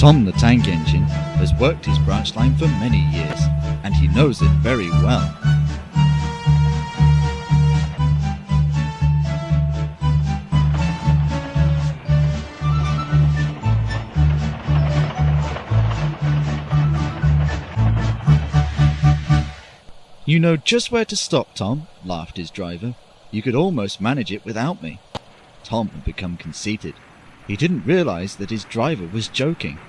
Tom the tank engine has worked his branch line for many years, and he knows it very well. "You know just where to stop, Tom," laughed his driver. "You could almost manage it without me." Tom had become conceited. He didn't realize that his driver was joking.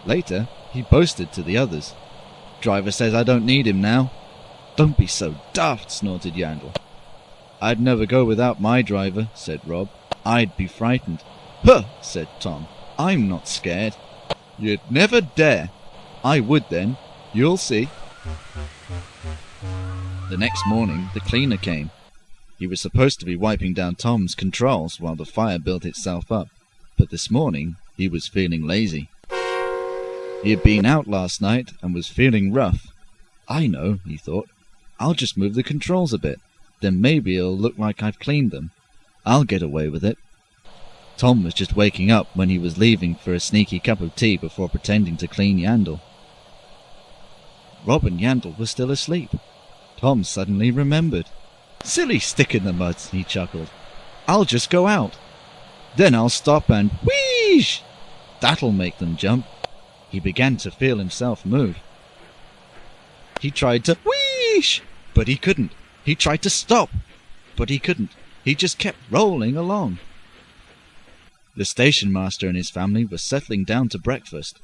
Later, he boasted to the others. "Driver says I don't need him now." "Don't be so daft," snorted Yandel. "I'd never go without my driver," said Rob. "I'd be frightened." "Huh," said Tom. "I'm not scared." "You'd never dare." "I would then. You'll see." The next morning, the cleaner came. He was supposed to be wiping down Tom's controls while the fire built itself up, but this morning he was feeling lazy. He had been out last night and was feeling rough. "I know," he thought. "I'll just move the controls a bit. Then maybe it'll look like I've cleaned them. I'll get away with it." Tom was just waking up when he was leaving for a sneaky cup of tea before pretending to clean Yandel. Rob and Yandel were still asleep. Tom suddenly remembered. "Silly stick in the mud," he chuckled. "I'll just go out. Then I'll stop and wheesh! That'll make them jump." He began to feel himself move. He tried to wheesh, but he couldn't. He tried to stop, but he couldn't. He just kept rolling along. The station master and his family were settling down to breakfast.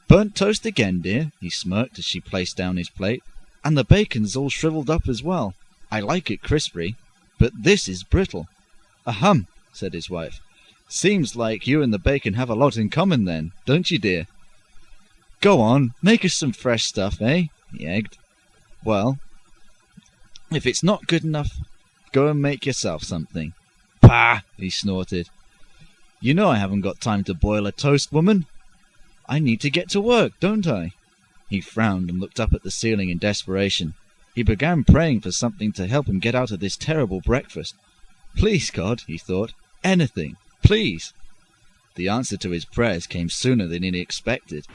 "Burnt toast again, dear," he smirked as she placed down his plate. "And the bacon's all shriveled up as well. I like it crispy, but this is brittle." "Ahem," said his wife. "Seems like you and the bacon have a lot in common then, don't you, dear?" "Go on, make us some fresh stuff, eh?" he egged. "Well, if it's not good enough, go and make yourself something." "Pah!" he snorted. "You know I haven't got time to boil a toast, woman. I need to get to work, don't I?" He frowned and looked up at the ceiling in desperation. He began praying for something to help him get out of this terrible breakfast. "Please, God," he thought, "anything, please." The answer to his prayers came sooner than he expected.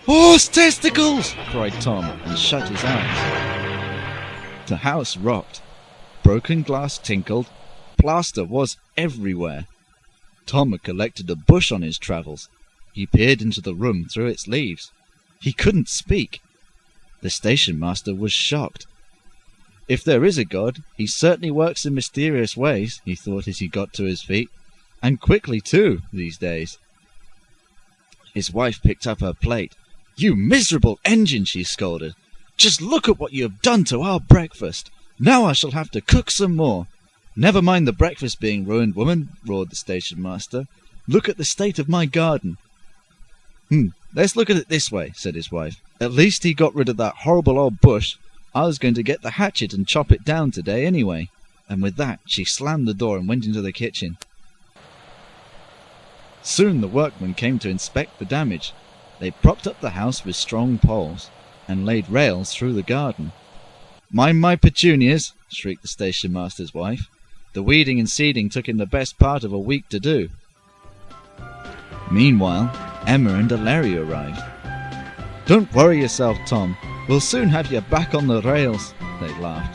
"Horse testicles!" cried Tom, and shut his eyes. The house rocked. Broken glass tinkled. Plaster was everywhere. Tom had collected a bush on his travels. He peered into the room through its leaves. He couldn't speak. The station master was shocked. "If there is a God, he certainly works in mysterious ways," he thought as he got to his feet. "And quickly, too, these days." His wife picked up her plate. "You miserable engine," she scolded. "Just look at what you have done to our breakfast. Now I shall have to cook some more." "Never mind the breakfast being ruined, woman," roared the station master. "Look at the state of my garden." Let's look at it this way," said his wife. "At least he got rid of that horrible old bush. I was going to get the hatchet and chop it down today anyway." And with that she slammed the door and went into the kitchen. Soon the workmen came to inspect the damage. They propped up the house with strong poles and laid rails through the garden. "Mind my petunias!" shrieked the station master's wife. The weeding and seeding took him the best part of a week to do. Meanwhile, Emma and Larry arrived. "Don't worry yourself, Tom. We'll soon have you back on the rails," they laughed.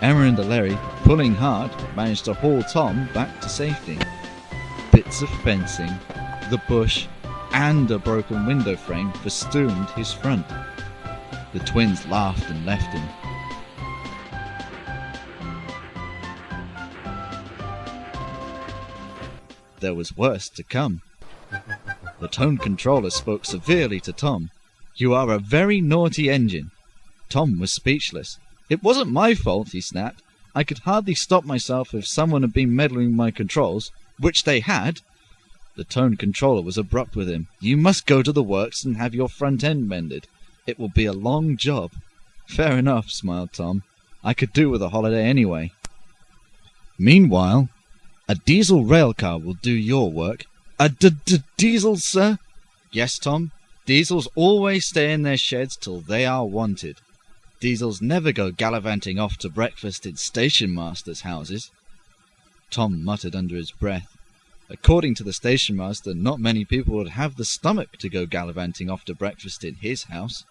Emma and Larry, pulling hard, managed to haul Tom back to safety. Bits of fencing, the bush, and a broken window frame festooned his front. The twins laughed and left him. There was worse to come. The tone controller spoke severely to Tom. "You are a very naughty engine." Tom was speechless. "It wasn't my fault," he snapped. "I could hardly stop myself if someone had been meddling with my controls, which they had." The tone controller was abrupt with him. "You must go to the works and have your front end mended. It will be a long job." "Fair enough," smiled Tom. "I could do with a holiday anyway." Meanwhile, "A diesel rail car will do your work." "A diesel, sir?" "Yes, Tom. Diesels always stay in their sheds till they are wanted." Diesels never go gallivanting off to breakfast in stationmasters' houses. Tom muttered under his breath. According to the stationmaster, not many people would have the stomach to go gallivanting off to breakfast in his house.